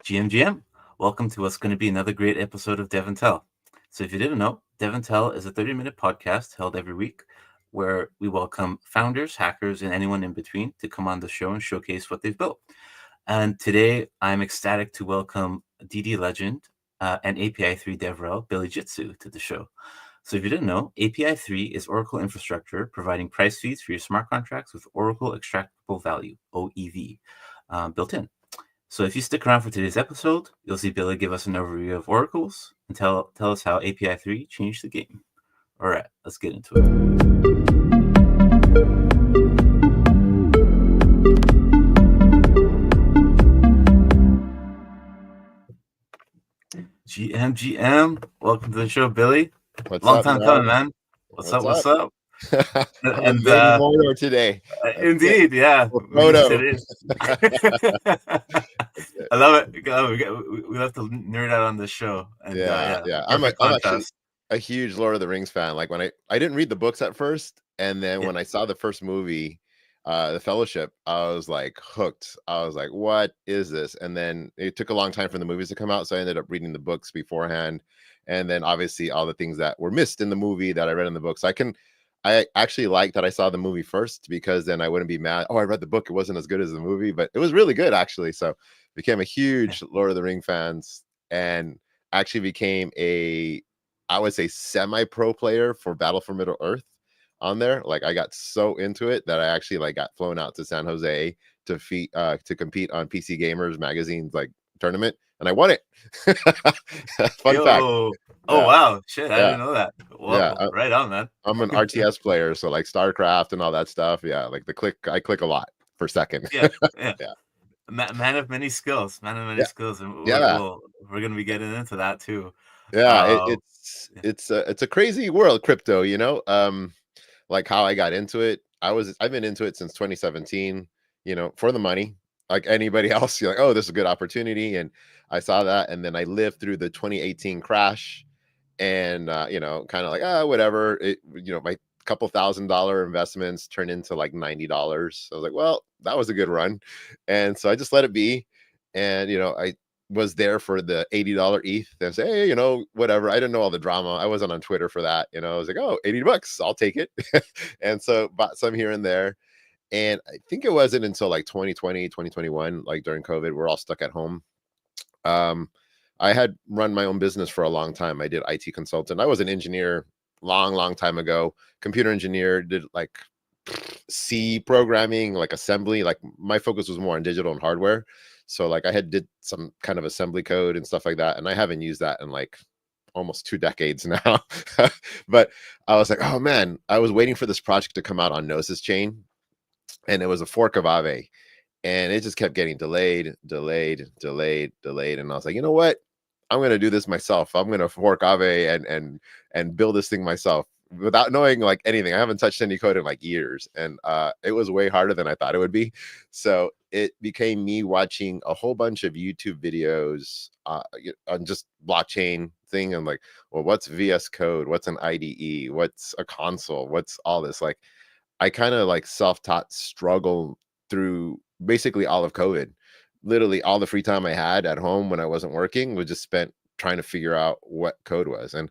GM, welcome to what's going to be another great episode of DevNTell. So, if you didn't know, DevNTell is a 30-minute podcast held every week where we welcome founders, hackers, and anyone in between to come on the show and showcase what they've built. And today, I'm ecstatic to welcome DD Legend and API3 DevRel Billyjitsu to the show. So, if you didn't know, API3 is Oracle infrastructure providing price feeds for your smart contracts with Oracle Extractable Value, OEV, built in. So if you stick around for today's episode, you'll see Billy give us an overview of oracles and tell us how API3 changed the game. All right, let's get into it. GM, welcome to the show, Billy. Long time coming, man. What's up? I'm a baby photo today. Indeed, yeah. Photo. I love it. We love to nerd out on the show. And, yeah. I'm actually a huge Lord of the Rings fan. Like when I didn't read the books at first, and then when I saw the first movie, The Fellowship, I was like hooked. I was like, what is this? And then it took a long time for the movies to come out, so I ended up reading the books beforehand, and then obviously all the things that were missed in the movie that I read in the books. I actually like that I saw the movie first, because then I wouldn't be mad. Oh, I read the book. It wasn't as good as the movie, but it was really good, actually. So became a huge Lord of the Ring fans, and actually became I would say semi-pro player for Battle for Middle Earth on there. Like I got so into it that I actually got flown out to San Jose to compete on PC Gamers Magazine's tournament, and I won it. Fun fact. Oh, wow. Shit, I didn't know that. Well, right on, man. I'm an RTS player, so like StarCraft and all that stuff. Yeah, like I click a lot per second. Yeah. Man of many skills. Skills. And we're going to be getting into that too. Yeah, it's a crazy world, crypto, like how I got into it. I've been into it since 2017, for the money. Like anybody else, you're like, oh, this is a good opportunity. And I saw that, and then I lived through the 2018 crash, and kind of like, whatever. My couple $1,000 investments turned into like $90. I was like, well, that was a good run. And so I just let it be. And I was there for the $80 ETH and say, hey, whatever. I didn't know all the drama. I wasn't on Twitter for that. I was like, oh, $80, I'll take it. And so bought some here and there. And I think it wasn't until like 2020, 2021, like during COVID, we're all stuck at home. I had run my own business for a long time. I did IT consultant. I was an engineer long time ago, computer engineer, did like C programming, like assembly. Like my focus was more on digital and hardware. So like I did some kind of assembly code and stuff like that. And I haven't used that in like almost 2 decades now. But I was like, oh man, I was waiting for this project to come out on Gnosis chain. And it was a fork of Aave. And it just kept getting delayed. And I was like, you know what? I'm going to do this myself. I'm going to fork Aave and build this thing myself without knowing like anything. I haven't touched any code in like years. And it was way harder than I thought it would be. So it became me watching a whole bunch of YouTube videos on just blockchain thing. And like, well, what's VS Code? What's an IDE? What's a console? What's all this? Like, I kind of like self-taught struggle through basically all of COVID. Literally all the free time I had at home when I wasn't working was just spent trying to figure out what code was. And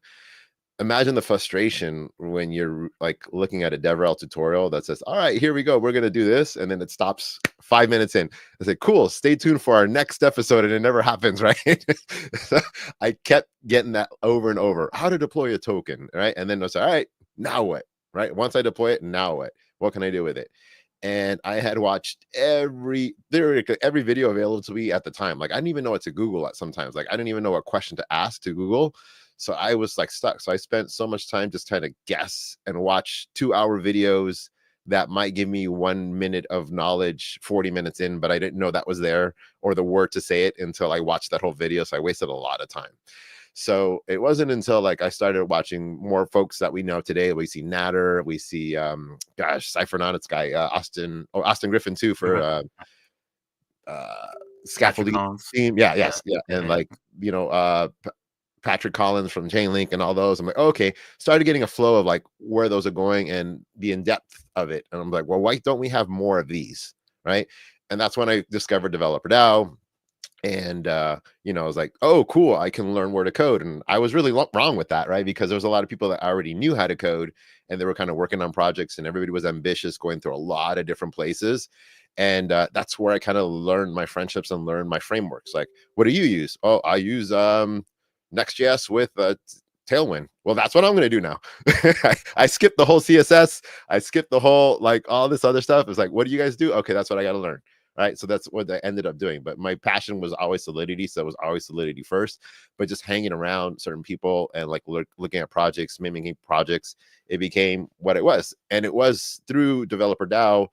imagine the frustration when you're like looking at a DevRel tutorial that says, all right, here we go, we're going to do this. And then it stops 5 minutes in. I say, cool, stay tuned for our next episode. And it never happens, right? So I kept getting that over and over. How to deploy a token, right? And then I was like, all right, now what? Right? Once I deploy it, now what? What can I do with it? And I had watched every video available to me at the time. Like I didn't even know what to Google at sometimes. Like I didn't even know what question to ask to Google. So I was like stuck. So I spent so much time just trying to guess and watch 2-hour videos that might give me 1 minute of knowledge 40 minutes in, but I didn't know that was there or the word to say it until I watched that whole video. So I wasted a lot of time. So it wasn't until like I started watching more folks that we know today. We see Natter, we see Cyphernautics guy, Austin Griffin too for scaffolding team. Yeah. And like, Patrick Collins from Chainlink and all those. I'm like, okay, started getting a flow of like where those are going and the in-depth of it. And I'm like, well, why don't we have more of these? Right. And that's when I discovered Developer DAO. And you know, I was like, oh cool, I can learn where to code. And I was really wrong with that, right? Because there was a lot of people that already knew how to code, and they were kind of working on projects, and everybody was ambitious, going through a lot of different places. And that's where I kind of learned my friendships and learned my frameworks. Like, what do you use? Oh, I use Next.js with Tailwind. Well, that's what I'm going to do now. I skipped the whole CSS. I skipped the whole, like, all this other stuff. It's like, what do you guys do? Okay, that's what I got to learn. Right. So that's what I ended up doing. But my passion was always Solidity. So it was always Solidity first. But just hanging around certain people and like looking at projects, mimicking projects, it became what it was. And it was through Developer DAO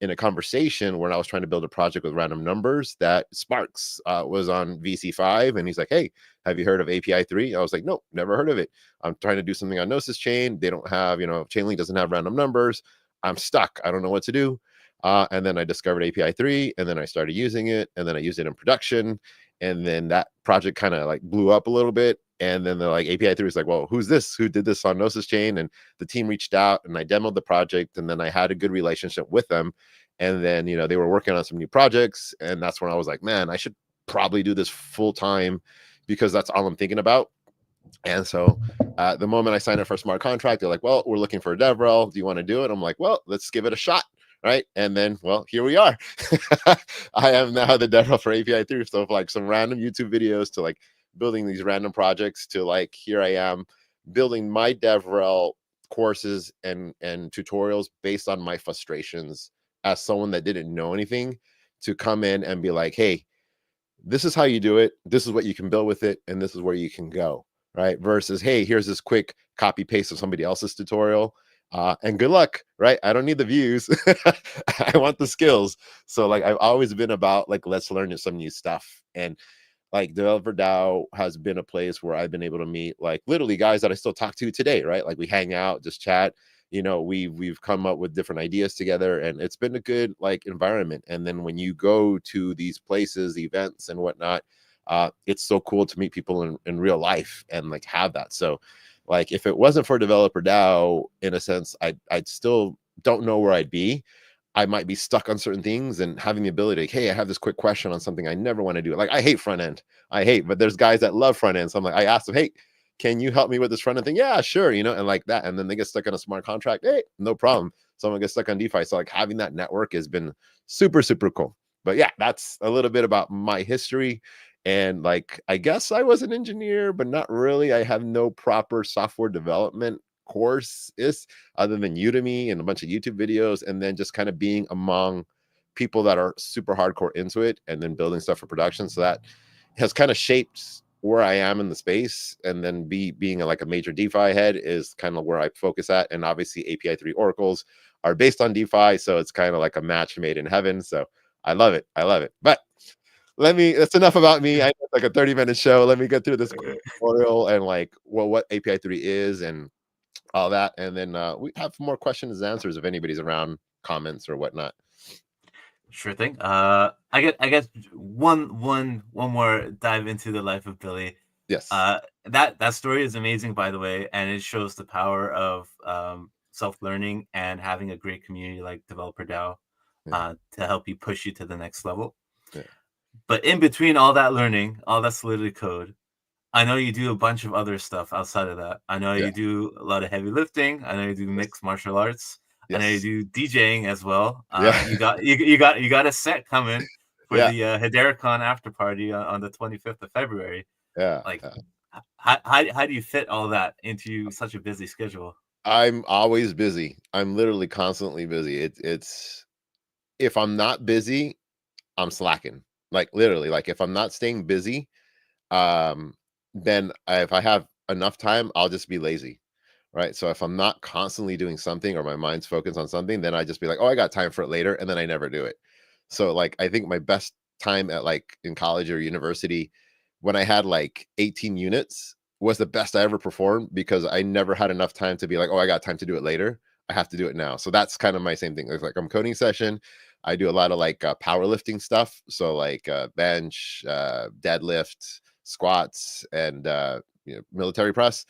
in a conversation when I was trying to build a project with random numbers that Sparks was on VC5. And he's like, hey, have you heard of API3? I was like, no, never heard of it. I'm trying to do something on Gnosis Chain. They don't have, you know, Chainlink doesn't have random numbers. I'm stuck. I don't know what to do. And then I discovered API3, and then I started using it, and then I used it in production, and then that project kind of like blew up a little bit. And then they're like, API3 is like, well, who's this? Who did this on Gnosis Chain? And the team reached out, and I demoed the project, and then I had a good relationship with them. And then, you know, they were working on some new projects, and that's when I was like, man, I should probably do this full time, because that's all I'm thinking about. And so the moment I signed up for a smart contract, they're like, well, we're looking for a DevRel. Do you want to do it? I'm like, well, let's give it a shot. Right. And then, well, here we are. I am now the DevRel for API3. So like some random YouTube videos to like building these random projects to like, here I am building my DevRel courses and tutorials based on my frustrations as someone that didn't know anything, to come in and be like, hey, this is how you do it. This is what you can build with it. And this is where you can go. Right. Versus, hey, here's this quick copy paste of somebody else's tutorial. And good luck, right? I don't need the views. I want the skills. So like, I've always been about like, let's learn some new stuff. And like Developer DAO has been a place where I've been able to meet like literally guys that I still talk to today, right? Like we hang out, just chat. You know, we've come up with different ideas together, and it's been a good like environment. And then when you go to these places, events and whatnot, it's so cool to meet people in real life and like have that. So like, if it wasn't for Developer DAO, in a sense, I'd still don't know where I'd be. I might be stuck on certain things, and having the ability, like, hey, I have this quick question on something I never want to do. Like, I hate front end. But there's guys that love front end. So I'm like, I asked them, hey, can you help me with this front end thing? Yeah, sure. You know, and like that. And then they get stuck on a smart contract. Hey, no problem. Someone gets stuck on DeFi. So like having that network has been super, super cool. But yeah, that's a little bit about my history. And like, I guess I was an engineer, but not really. I have no proper software development course other than Udemy and a bunch of YouTube videos, and then just kind of being among people that are super hardcore into it, and then building stuff for production. So that has kind of shaped where I am in the space. And then being like a major DeFi head is kind of where I focus at. And obviously API3 oracles are based on DeFi. So it's kind of like a match made in heaven. So I love it. But that's enough about me. I know it's like a 30-minute show. Let me get through this tutorial and like, well, what API3 is and all that. And then we have more questions and answers if anybody's around, comments or whatnot. Sure thing. I guess one more dive into the life of Billy. Yes. That story is amazing, by the way, and it shows the power of self-learning and having a great community like Developer DAO to help you push you to the next level. Yeah. But in between all that learning, all that Solidity code, I know you do a bunch of other stuff outside of that. I know you do a lot of heavy lifting. I know you do mixed martial arts. Yes. I know you do DJing as well. Yeah. You got a set coming for the Hidericon after party on the 25th of February. Yeah. Like, how do you fit all that into such a busy schedule? I'm always busy. I'm literally constantly busy. It's if I'm not busy, I'm slacking. Like literally, like if I'm not staying busy, then if I have enough time, I'll just be lazy. Right. So if I'm not constantly doing something or my mind's focused on something, then I just be like, oh, I got time for it later. And then I never do it. So like, I think my best time at like in college or university, when I had like 18 units, was the best I ever performed, because I never had enough time to be like, oh, I got time to do it later. I have to do it now. So that's kind of my same thing. It's like I'm coding session. I do a lot of like powerlifting stuff. So like bench, deadlift, squats, and military press.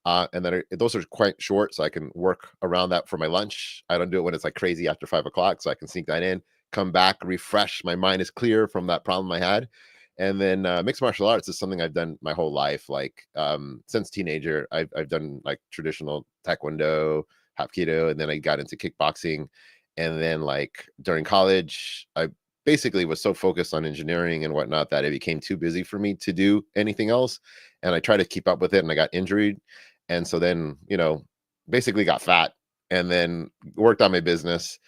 And then those are quite short, so I can work around that for my lunch. I don't do it when it's like crazy after 5 o'clock, so I can sneak that in, come back, refresh. My mind is clear from that problem I had. And then mixed martial arts is something I've done my whole life. Like since teenager, I've done like traditional taekwondo, hapkido, and then I got into kickboxing. And then like during college, I basically was so focused on engineering and whatnot that it became too busy for me to do anything else. And I tried to keep up with it and I got injured. And so then, basically got fat and then worked on my business.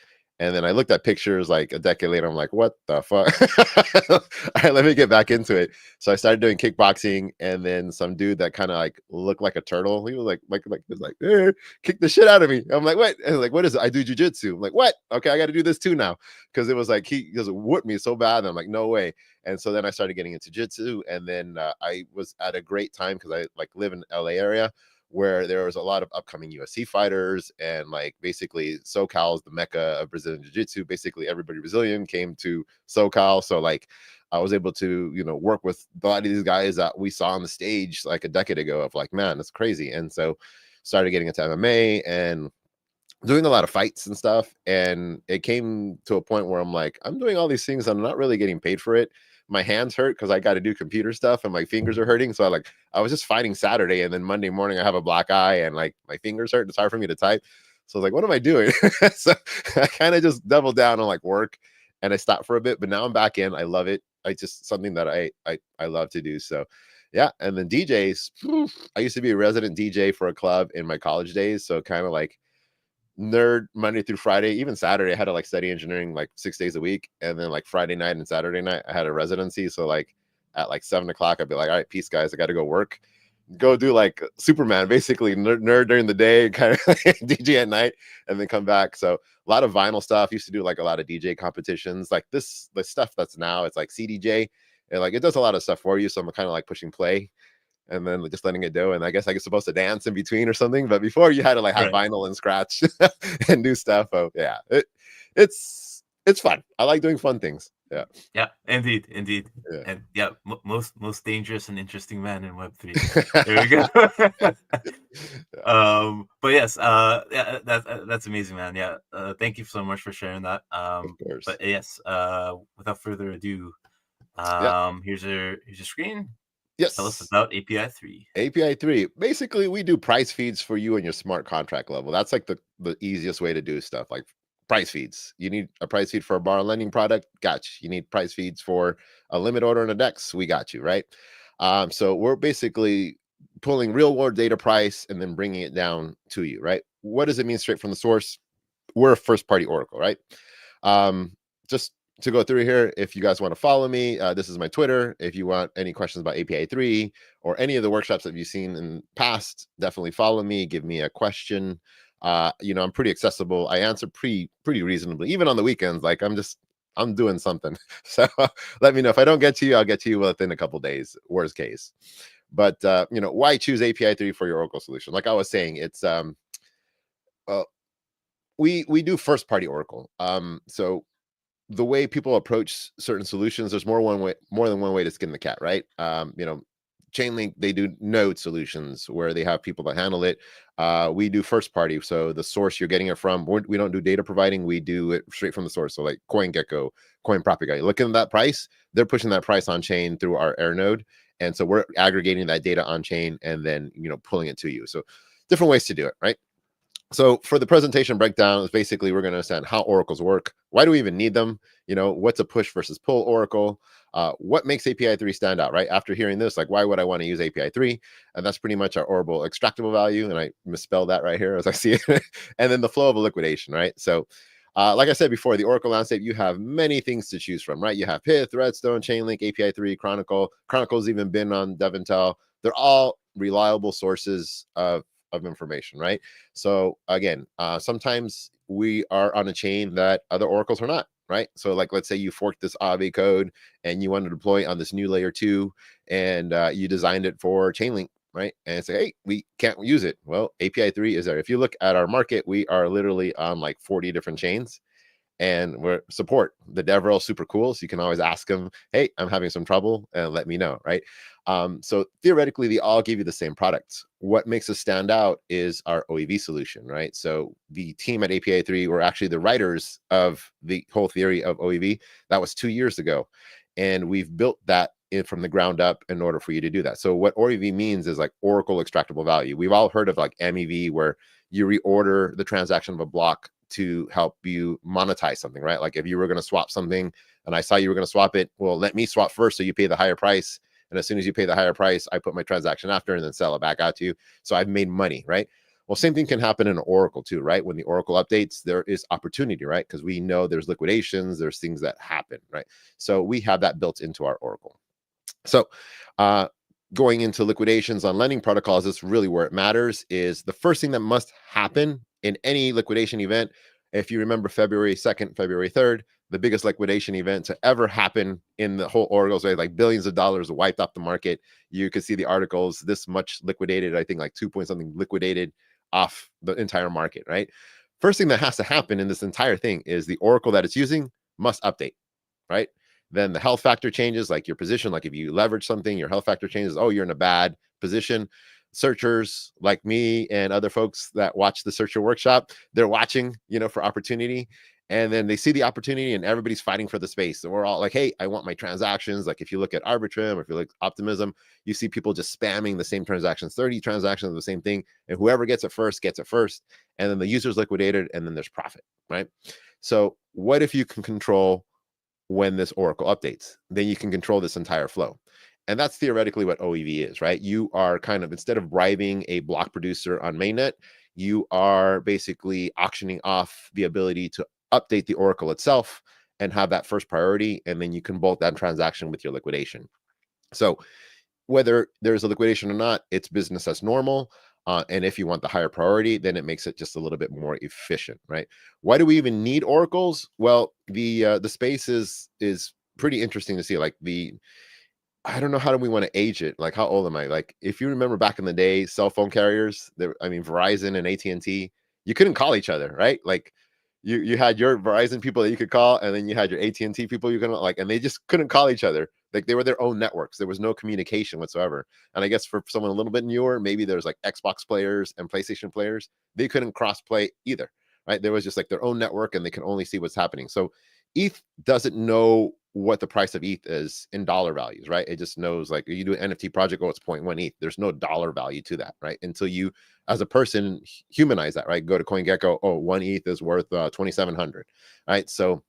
And then I looked at pictures like a decade later. I'm like, what the fuck? All right, let me get back into it. So I started doing kickboxing, and then some dude that kind of like looked like a turtle. He was like, kick the shit out of me. I'm like, what? And like, what is it? I do jujitsu. I'm like, what? Okay, I got to do this too now, because it was like he just whooped me so bad. And I'm like, no way. And so then I started getting into jiu-jitsu, and then I was at a great time because I like live in the LA area, where there was a lot of upcoming UFC fighters, and like basically SoCal is the mecca of Brazilian Jiu-Jitsu. Basically everybody Brazilian came to SoCal. So like I was able to, work with a lot of these guys that we saw on the stage like a decade ago of like, man, that's crazy. And so started getting into MMA and doing a lot of fights and stuff. And it came to a point where I'm like, I'm doing all these things, I'm not really getting paid for it. My hands hurt because I got to do computer stuff and my fingers are hurting. So I was just fighting Saturday, and then Monday morning I have a black eye and like my fingers hurt. It's hard for me to type. So I was like, what am I doing? So I kind of just doubled down on like work, and I stopped for a bit, but now I'm back in. I love it. It's just something that I love to do. So yeah. And then DJs, I used to be a resident DJ for a club in my college days. So kind of like nerd Monday through Friday. Even Saturday I had to like study engineering like 6 days a week, and then like Friday night and Saturday night I had a residency. So like at like 7 o'clock I'd be like, all right, peace guys, I got to go work, go do like Superman, basically nerd during the day, kind of DJ at night, and then come back. So a lot of vinyl stuff. Used to do like a lot of DJ competitions, like this the stuff that's now it's like CDJ, and like it does a lot of stuff for you. So I'm kind of like pushing play and then just letting it go. And I guess I was supposed to dance in between or something. But before, you had to like have vinyl and scratch and do stuff. Oh yeah, it's fun. I like doing fun things. Yeah. Yeah, indeed. Yeah. And yeah, most dangerous and interesting man in Web3. There we go. But yes, yeah, that's amazing, man. Yeah, thank you so much for sharing that. Of course. But yes, without further ado, here's your screen. Yes. Tell us about API3. API3. Basically, we do price feeds for you and your smart contract level. That's like the easiest way to do stuff, like price feeds. You need a price feed for a borrow lending product, got you. You need price feeds for a limit order and a DEX, we got you, right? So we're basically pulling real world data price and then bringing it down to you, right? What does it mean straight from the source? We're a first party Oracle, right? Just to go through here, if you guys want to follow me, this is my Twitter. If you want any questions about API3 or any of the workshops that you've seen in the past, definitely follow me, give me a question. I'm pretty accessible. I answer pretty reasonably, even on the weekends. Like I'm doing something. So let me know. If I don't get to you, I'll get to you within a couple days, worst case. But why choose API3 for your Oracle solution? Like I was saying, it's we do first party Oracle. So the way people approach certain solutions, there's more than one way to skin the cat, right? Chainlink, they do node solutions where they have people that handle it. We do first party, so the source you're getting it from. We don't do data providing. We do it straight from the source. So like CoinGecko, CoinPropagate. Looking at that price, they're pushing that price on chain through our Air node, and so we're aggregating that data on chain and then pulling it to you. So different ways to do it, right? So for the presentation breakdown is basically we're going to understand how oracles work. Why do we even need them? What's a push versus pull oracle? What makes API3 stand out, right? After hearing this, like, why would I want to use API3? And that's pretty much our Oracle Extractable Value. And I misspelled that right here as I see it. And then the flow of a liquidation, right? So like I said before, the Oracle landscape, you have many things to choose from, right? You have Pith, Redstone, Chainlink, API3, Chronicle. Chronicle's even been on DevNTell. They're all reliable sources of information, right? So again, sometimes we are on a chain that other oracles are not, right? So like, let's say you forked this Aave code and you want to deploy on this new layer 2 and you designed it for Chainlink, right? And say, hey, we can't use it. Well, API3 is there. If you look at our market, we are literally on like 40 different chains. And we're support the DevRel super cool. So you can always ask them, hey, I'm having some trouble and let me know, right? So theoretically, they all give you the same products. What makes us stand out is our OEV solution, right? So the team at API3 were actually the writers of the whole theory of OEV. That was 2 years ago. And we've built that from the ground up in order for you to do that. So what OEV means is like Oracle Extractable Value. We've all heard of like MEV, where you reorder the transaction of a block to help you monetize something, right? Like if you were going to swap something and I saw you were going to swap it, well, let me swap first so you pay the higher price. And as soon as you pay the higher price, I put my transaction after and then sell it back out to you. So I've made money, right? Well, same thing can happen in Oracle too, right? When the Oracle updates, there is opportunity, right? Because we know there's liquidations, there's things that happen, right? So we have that built into our Oracle. So going into liquidations on lending protocols, this really where it matters. Is the first thing that must happen in any liquidation event. If you remember February 2nd, February 3rd, the biggest liquidation event to ever happen in the whole Oracle's way, like billions of dollars wiped off the market. You could see the articles, this much liquidated, I think like 2 point something liquidated off the entire market, right? First thing that has to happen in this entire thing is the Oracle that it's using must update, right? Then the health factor changes, like your position. Like if you leverage something, your health factor changes. Oh, you're in a bad position. Searchers like me and other folks that watch the Searcher Workshop, they're watching, for opportunity. And then they see the opportunity and everybody's fighting for the space. So we're all like, hey, I want my transactions. Like if you look at Arbitrum or if you look at Optimism, you see people just spamming the same transactions, 30 transactions of the same thing. And whoever gets it first gets it first. And then the user's liquidated and then there's profit, right? So what if you can control when this Oracle updates? Then you can control this entire flow. And that's theoretically what OEV is, right? You are kind of, instead of bribing a block producer on mainnet, you are basically auctioning off the ability to update the Oracle itself and have that first priority. And then you can bolt that transaction with your liquidation. So whether there's a liquidation or not, it's business as normal. And if you want the higher priority, then it makes it just a little bit more efficient, right? Why do we even need oracles? Well, the space is pretty interesting to see. Like I don't know, how do we want to age it? Like, how old am I? Like, if you remember back in the day, cell phone carriers, Verizon and AT&T, you couldn't call each other, right? Like you had your Verizon people that you could call, and then you had your AT&T people you could like, and they just couldn't call each other. Like they were their own networks. There was no communication whatsoever. And I guess for someone a little bit newer, maybe there's like Xbox players and PlayStation players, they couldn't cross play either, right? There was just like their own network and they can only see what's happening. So ETH doesn't know what the price of ETH is in dollar values, right? It just knows, like, you do an NFT project, oh, it's 0.1 ETH. There's no dollar value to that, right? Until you, as a person, humanize that, right? Go to CoinGecko, oh, 1 ETH is worth 2,700, right? So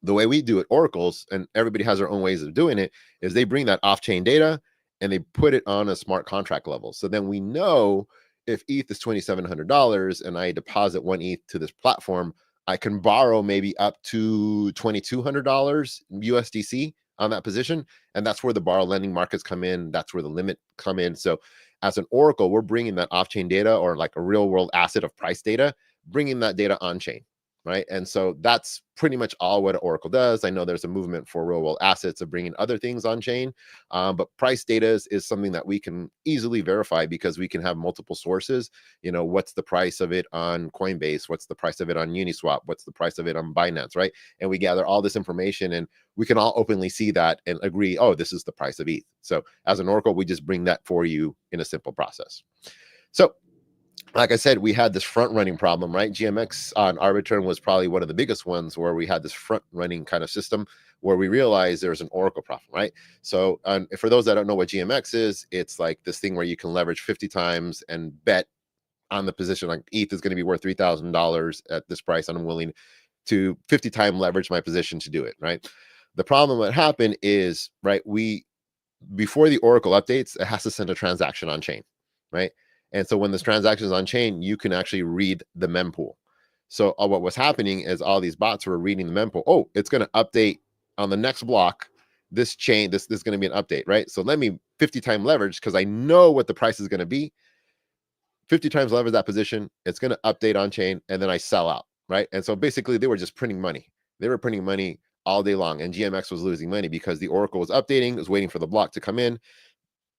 the way we do it, oracles, and everybody has their own ways of doing it, is they bring that off-chain data and they put it on a smart contract level. So then we know if ETH is $2,700 and I deposit 1 ETH to this platform, I can borrow maybe up to $2,200 USDC on that position. And that's where the borrow lending markets come in. That's where the limit come in. So as an Oracle, we're bringing that off-chain data, or like a real world asset of price data, bringing that data on-chain, right? And so that's pretty much all what Oracle does. I know there's a movement for real world assets of bringing other things on chain, but price data is something that we can easily verify because we can have multiple sources. What's the price of it on Coinbase? What's the price of it on Uniswap? What's the price of it on Binance, right? And we gather all this information and we can all openly see that and agree, oh, this is the price of ETH. So as an Oracle, we just bring that for you in a simple process. So like I said, we had this front running problem, right? GMX on Arbitrum was probably one of the biggest ones where we had this front running kind of system where we realized there's an Oracle problem, right? So for those that don't know what GMX is, it's like this thing where you can leverage 50 times and bet on the position, like ETH is going to be worth $3,000 at this price, and I'm willing to 50 time leverage my position to do it, right? The problem that happened is, right, before the Oracle updates, it has to send a transaction on chain, right? And so when this transaction is on chain, you can actually read the mempool. So what was happening is all these bots were reading the mempool. Oh, it's going to update on the next block. This chain, this is going to be an update, right? So let me 50 time leverage because I know what the price is going to be. 50 times leverage that position. It's going to update on chain, and then I sell out, right? And so basically, they were just printing money. They were printing money all day long, and GMX was losing money because the Oracle was updating, was waiting for the block to come in.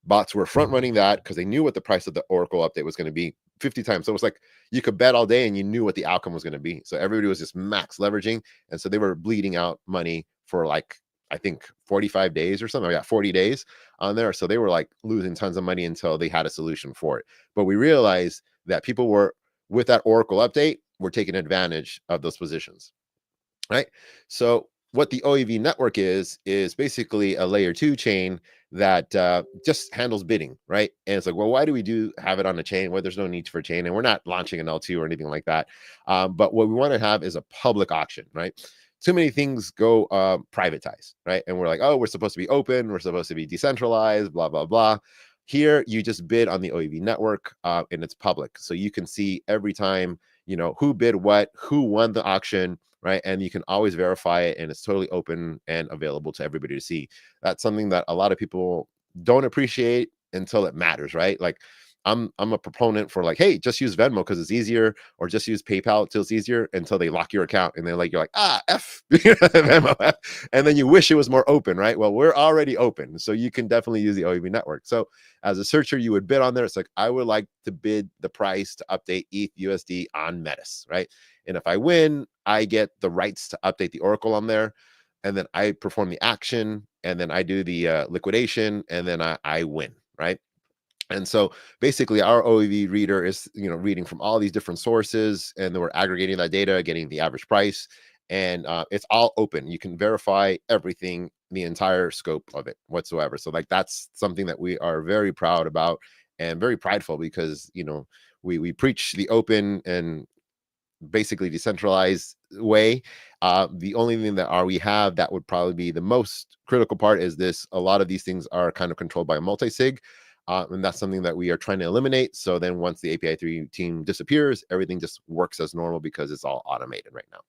Bots were front running that because they knew what the price of the Oracle update was going to be 50 times. So it was like you could bet all day and you knew what the outcome was going to be. So everybody was just max leveraging. And so they were bleeding out money for like, I think 45 days or something. I got 40 days on there. So they were like losing tons of money until they had a solution for it. But we realized that people were, with that Oracle update, were taking advantage of those positions, right? So what the OEV network is basically a layer 2 chain that just handles bidding, right? And it's like, well, why do we have it on a chain? Well, there's no need for a chain, and we're not launching an L2 or anything like that. But what we want to have is a public auction, right? Too many things go privatized, right? And we're like, oh, we're supposed to be open, we're supposed to be decentralized, blah, blah, blah. Here, you just bid on the OEV network, and it's public. So you can see every time, who bid what, who won the auction, right? And you can always verify it, and it's totally open and available to everybody to see. That's something that a lot of people don't appreciate until it matters, right? Like, I'm a proponent for like, hey, just use Venmo because it's easier, or just use PayPal until it's easier, until they lock your account and you're like, F Venmo, F. And then you wish it was more open, right? Well, we're already open, so you can definitely use the OEV network. So as a searcher, you would bid on there. It's like, I would like to bid the price to update ETH USD on Metis, right? And if I win, I get the rights to update the Oracle on there, and then I perform the action, and then I do the liquidation, and then I win, right? And so basically our OEV reader is, reading from all these different sources, and then we're aggregating that data, getting the average price, and it's all open. You can verify everything, the entire scope of it whatsoever. So like, that's something that we are very proud about and very prideful, because, we preach the open and basically decentralized way. The only thing that we have that would probably be the most critical part is this: a lot of these things are kind of controlled by a multi-sig. And that's something that we are trying to eliminate. So then once the API3 team disappears, everything just works as normal because it's all automated right now.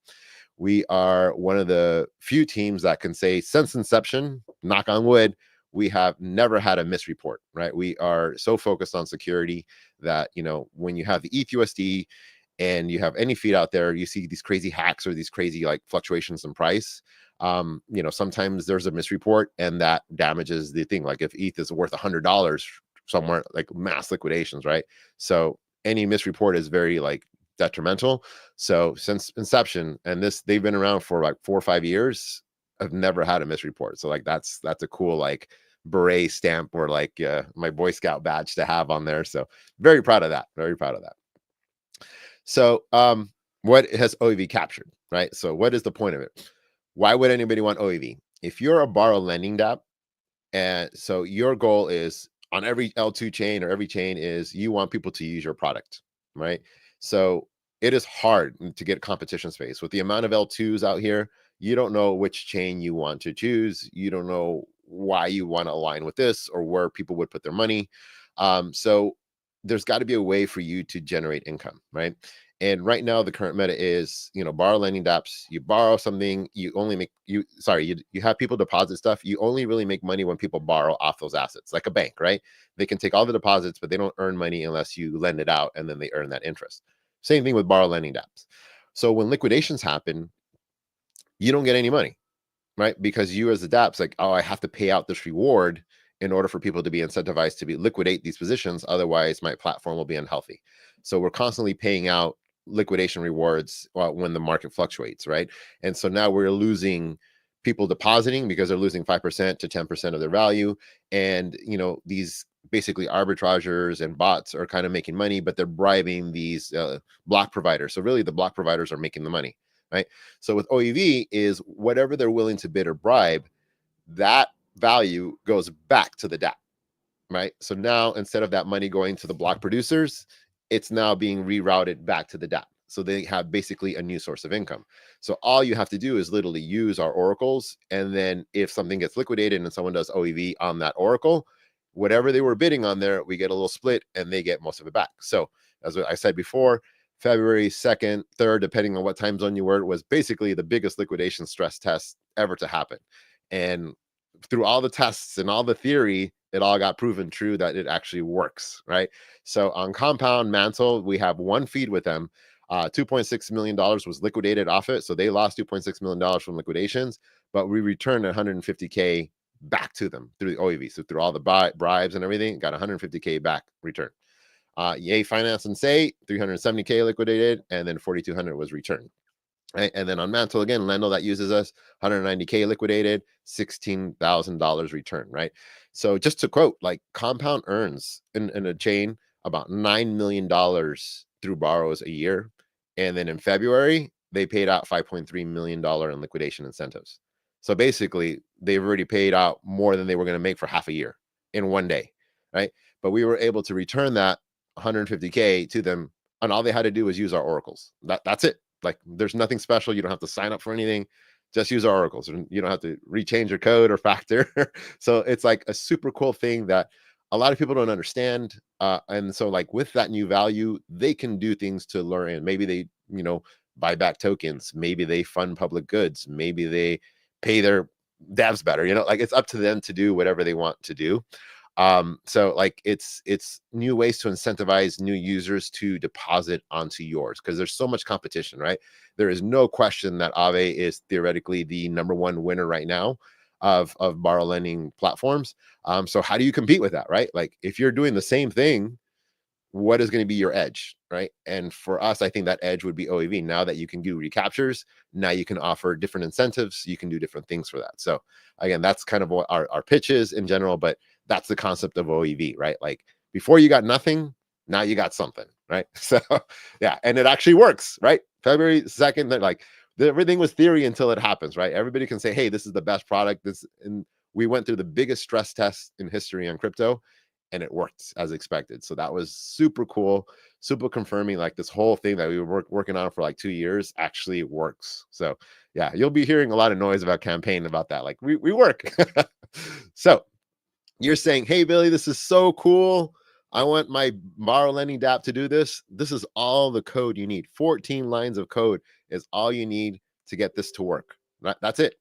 We are one of the few teams that can say, since inception, knock on wood, we have never had a misreport, right? We are so focused on security that, when you have the ETH-USD and you have any feed out there, you see these crazy hacks or these crazy like fluctuations in price. Sometimes there's a misreport and that damages the thing. Like if ETH is worth $100 somewhere, like mass liquidations, right? So any misreport is very like detrimental. So since inception, and they've been around for like 4 or 5 years, I've never had a misreport. So like that's a cool like beret stamp, or like my Boy Scout badge to have on there. So very proud of that. Very proud of that. So what has OEV captured, right? So what is the point of it? Why would anybody want OEV? If you're a borrow lending dApp, and so your goal is on every L2 chain or every chain is you want people to use your product, right? So it is hard to get competition space with the amount of L2s out here. You don't know which chain you want to choose. You don't know why you want to align with this or where people would put their money. So there's got to be a way for you to generate income, right? And right now, the current meta is, borrow lending dApps. You borrow something, you only make you have people deposit stuff. You only really make money when people borrow off those assets, like a bank, right? They can take all the deposits, but they don't earn money unless you lend it out, and then they earn that interest. Same thing with borrow lending dApps. So when liquidations happen, you don't get any money, right? Because you as the dApp's like, oh, I have to pay out this reward in order for people to be incentivized to liquidate these positions. Otherwise, my platform will be unhealthy. So we're constantly paying out liquidation rewards when the market fluctuates, right? And so now we're losing people depositing because they're losing 5% to 10% of their value. And, these basically arbitrageurs and bots are kind of making money, but they're bribing these block providers. So really the block providers are making the money, right? So with OEV is whatever they're willing to bid or bribe, that value goes back to the dApp, right? So now instead of that money going to the block producers, it's now being rerouted back to the dApp. So they have basically a new source of income. So all you have to do is literally use our oracles. And then if something gets liquidated and someone does OEV on that oracle, whatever they were bidding on there, we get a little split and they get most of it back. So as I said before, February 2nd, 3rd, depending on what time zone you were, was basically the biggest liquidation stress test ever to happen. And through all the tests and all the theory, it all got proven true that it actually works, right? So on Compound Mantle, we have one feed with them. $2.6 million was liquidated off it. So they lost $2.6 million from liquidations, but we returned 150K back to them through the OEV. So through all the bribes and everything, got 150K back return. Yay Finance and Say, 370K liquidated, and then 4,200 was returned. Right? And then on Mantle again, Lendl that uses us, 190K liquidated, $16,000 return, right? So just to quote, like Compound earns in a chain about $9 million through borrows a year. And then in February, they paid out $5.3 million in liquidation incentives. So basically, they've already paid out more than they were going to make for half a year in one day, right? But we were able to return that 150K to them, and all they had to do was use our oracles. That's it. Like, there's nothing special. You don't have to sign up for anything. Just use our oracles, and you don't have to rechange your code or factor. So it's like a super cool thing that a lot of people don't understand. And so, like, with that new value, they can do things to lure in. Maybe they, buy back tokens. Maybe they fund public goods. Maybe they pay their devs better. Like, it's up to them to do whatever they want to do. So like, it's new ways to incentivize new users to deposit onto yours, because there's so much competition, right? There is no question that Aave is theoretically the #1 winner right now of borrow lending platforms. So how do you compete with that, right? Like, if you're doing the same thing, what is going to be your edge, right? And for us, I think that edge would be OEV. Now that you can do recaptures, now you can offer different incentives, you can do different things for that. So again, that's kind of what our pitch is in general, but that's the concept of OEV, right? Like, before you got nothing, now you got something, right? So yeah, and it actually works, right? February 2nd, like, everything was theory until it happens, right? Everybody can say, hey, this is the best product. And we went through the biggest stress test in history on crypto, and it worked as expected. So that was super cool, super confirming, like, this whole thing that we were working on for like 2 years actually works. So yeah, you'll be hearing a lot of noise about campaign about that. Like, we work. So you're saying, hey, Billy, this is so cool. I want my borrow lending dApp to do this. This is all the code you need. 14 lines of code is all you need to get this to work. That's it.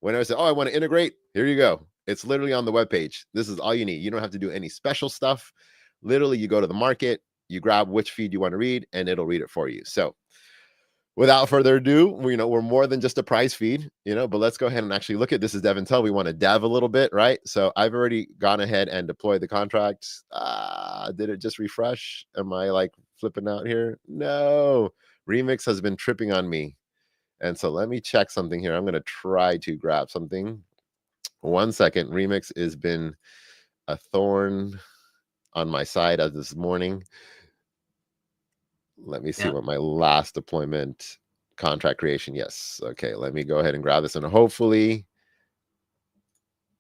When I say, oh, I want to integrate, here you go. It's literally on the webpage. This is all you need. You don't have to do any special stuff. Literally, you go to the market, you grab which feed you want to read, and it'll read it for you. So without further ado, we're more than just a price feed, but let's go ahead and actually look at this. Is DevNTell. We want to dev a little bit, right? So I've already gone ahead and deployed the contract. Did it just refresh? Am I like flipping out here? No, Remix has been tripping on me. And so let me check something here. I'm going to try to grab something. 1 second. Remix has been a thorn on my side as this morning. Let me see what my last deployment contract creation. Yes. Okay. Let me go ahead and grab this, and hopefully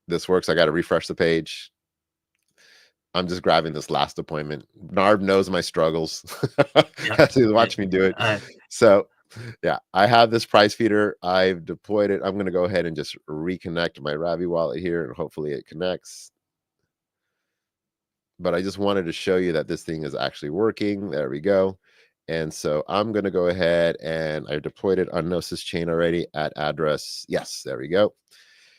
this works. I got to refresh the page. I'm just grabbing this last deployment. Narb knows my struggles. Watch me do it. So yeah, I have this price feeder. I've deployed it. I'm going to go ahead and just reconnect my Ravi wallet here, and hopefully it connects. But I just wanted to show you that this thing is actually working. There we go. And so I'm going to go ahead, and I deployed it on Gnosis chain already at address. Yes, there we go.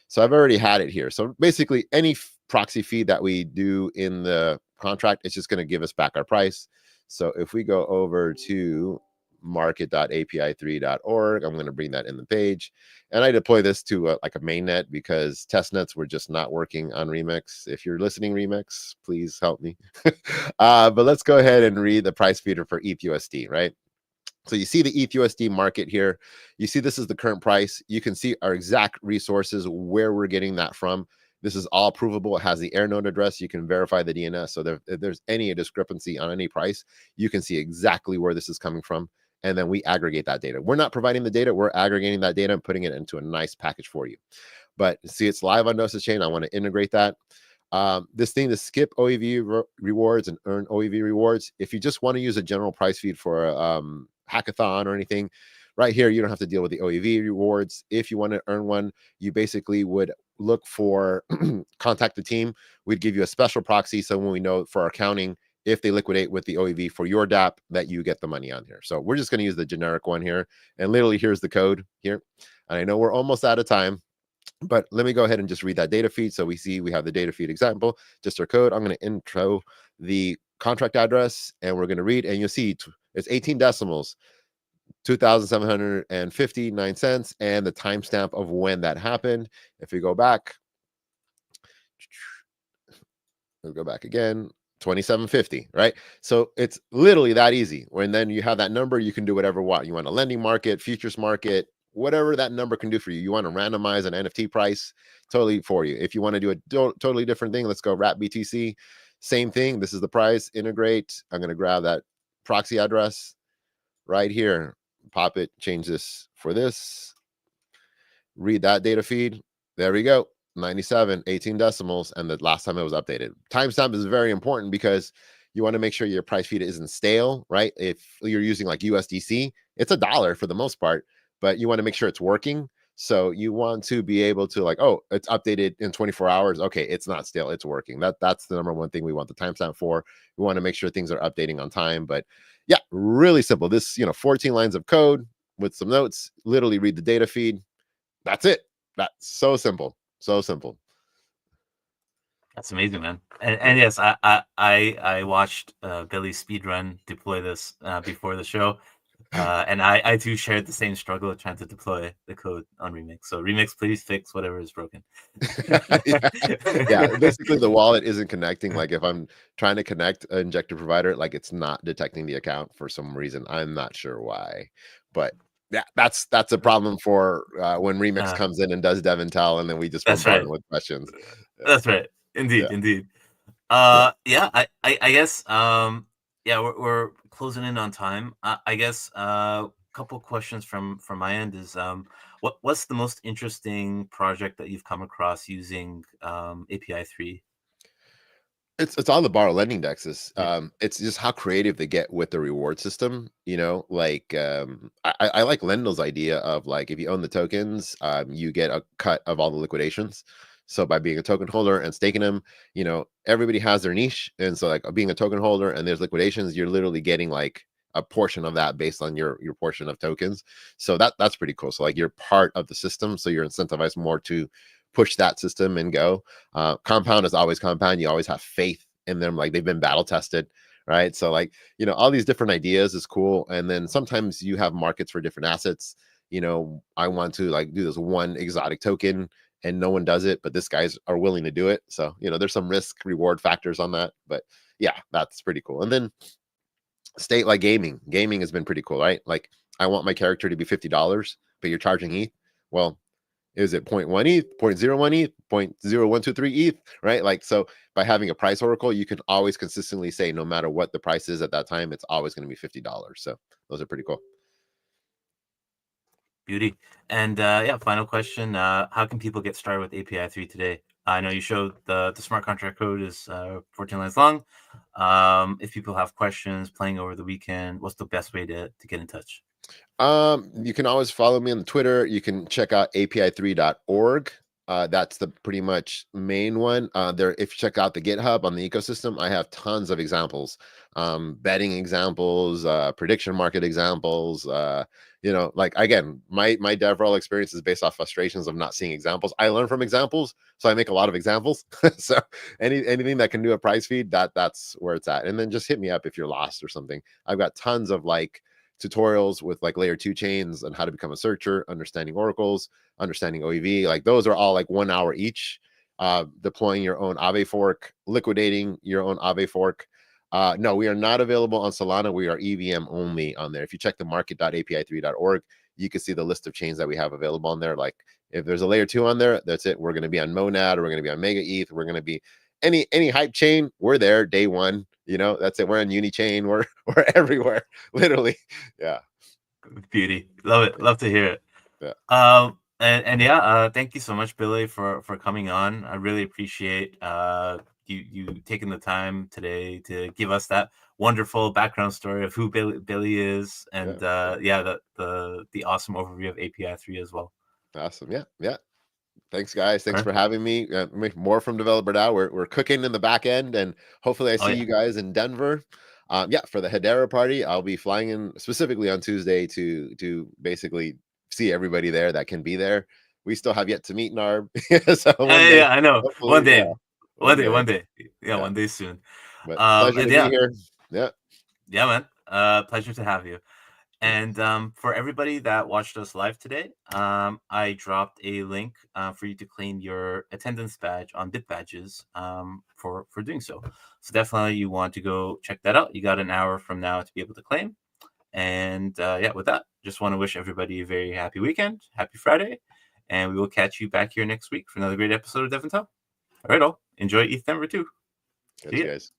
So I've already had it here. So basically, any proxy feed that we do in the contract, it's just going to give us back our price. So if we go over to market.api3.org, I'm going to bring that in the page, and I deploy this to like a mainnet, because testnets were just not working on Remix. If you're listening, Remix, please help me. But let's go ahead and read the price feeder for ETHUSD, right? So you see the ETHUSD market here. You see this is the current price. You can see our exact resources, where we're getting that from. This is all provable. It has the Airnode address. You can verify the DNS. So if there's any discrepancy on any price, you can see exactly where this is coming from. And then we aggregate that data. We're not providing the data. We're aggregating that data and putting it into a nice package for you. But see, it's live on Gnosis chain. I want to integrate that. This thing to skip OEV rewards and earn OEV rewards. If you just want to use a general price feed for a hackathon or anything, right here, you don't have to deal with the OEV rewards. If you want to earn one, you basically would look for contact the team. We'd give you a special proxy. So when we know for our accounting, if they liquidate with the OEV for your dApp, that you get the money on here. So we're just going to use the generic one here. And literally, here's the code here. And I know we're almost out of time, but let me go ahead and just read that data feed. So we see we have the data feed example, just our code. I'm going to intro the contract address, and we're going to read, and you'll see it's 18 decimals, 2,759 cents, and the timestamp of when that happened. If we go back, we'll go back again. 2750, right? So it's literally that easy. When then you have that number, you can do whatever you want a lending market, futures market, whatever that number can do for you. You want to randomize an NFT price, totally for you. If you want to do a totally different thing, let's go wrap BTC. Same thing. This is the price. Integrate. I'm going to grab that proxy address right here, pop it, change this for this, read that data feed. There we go. 97, 18 decimals, and the last time it was updated. Timestamp is very important because you want to make sure your price feed isn't stale, right? If you're using like USDC, it's $1 for the most part, but you want to make sure it's working. So you want to be able to like, oh, it's updated in 24 hours. Okay, it's not stale, it's working. That's the number one thing we want the timestamp for. We want to make sure things are updating on time. But yeah, really simple. This, 14 lines of code with some notes, literally read the data feed. That's it. That's so simple. So simple. That's amazing, man. And yes, I watched Billy speedrun deploy this before the show. And I too shared the same struggle trying to deploy the code on Remix. So Remix, please fix whatever is broken. Yeah. Basically the wallet isn't connecting. Like if I'm trying to connect an injector provider, like it's not detecting the account for some reason. I'm not sure why, but yeah, that's a problem for when Remix comes in and does DevNTell, and then we just That's bombard right. them with questions. That's right. Indeed, Yeah. indeed. Yeah. Yeah, I guess yeah, we're closing in on time. I guess couple questions from my end is what's the most interesting project that you've come across using API3? It's all the borrow lending dexes. Yeah. It's just how creative they get with the reward system. Like I like Lendl's idea of like if you own the tokens, you get a cut of all the liquidations. So by being a token holder and staking them, everybody has their niche, and so like being a token holder and there's liquidations, you're literally getting like a portion of that based on your portion of tokens. So that's pretty cool. So like you're part of the system, so you're incentivized more to push that system and go. Compound is always compound. You always have faith in them. Like they've been battle tested, right? So like, all these different ideas is cool. And then sometimes you have markets for different assets. I want to like do this one exotic token and no one does it, but this guys are willing to do it. So, there's some risk reward factors on that, but yeah, that's pretty cool. And then state like gaming has been pretty cool, right? Like I want my character to be $50, but you're charging ETH. Well, is it 0.1 ETH, 0.01 ETH, 0.0123 ETH, right? Like, so by having a price oracle, you can always consistently say, no matter what the price is at that time, it's always going to be $50. So those are pretty cool. Beauty. And yeah, final question. How can people get started with API3 today? I know you showed the smart contract code is 14 lines long. If people have questions playing over the weekend, what's the best way to get in touch? You can always follow me on Twitter. You can check out api3.org. That's the pretty much main one. There, if you check out the GitHub on the ecosystem, I have tons of examples, betting examples, prediction market examples. Like again, my DevRel experience is based off frustrations of not seeing examples. I learn from examples, so I make a lot of examples. So anything that can do a price feed, that's where it's at. And then just hit me up if you're lost or something. I've got tons of like tutorials with like layer 2 chains on how to become a searcher, understanding oracles, understanding OEV. Like those are all like 1 hour each. Deploying your own Aave fork, liquidating your own Aave fork. No, we are not available on Solana. We are EVM only on there. If you check the market.api3.org, you can see the list of chains that we have available on there. Like if there's a layer 2 on there, that's it. We're going to be on Monad, or we're going to be on Mega ETH. We're going to be any hype chain. We're there day one. That's it. We're on Unichain. We're everywhere, literally. Yeah. Beauty. Love it. Love to hear it. Yeah. And yeah, thank you so much, Billy, for coming on. I really appreciate you taking the time today to give us that wonderful background story of who Billy is, and yeah, the awesome overview of API3 as well. Awesome. Yeah. Thanks, guys. Thanks All right. for having me. More from Developer Now. We're cooking in the back end, and hopefully I see you guys in Denver. Yeah, for the Hedera party, I'll be flying in specifically on Tuesday to basically see everybody there that can be there. We still have yet to meet in our so one day. Yeah, I know. One day. Yeah, One day. Yeah, yeah. one day soon. But pleasure to And be here. Yeah. Yeah, man. Pleasure to have you. And for everybody that watched us live today, I dropped a link for you to claim your attendance badge on BitBadges for doing so. So definitely you want to go check that out. You got an hour from now to be able to claim. And yeah, with that, just want to wish everybody a very happy weekend, happy Friday, and we will catch you back here next week for another great episode of DevNTell. All right, all. Enjoy ETH number 2. Catch you guys.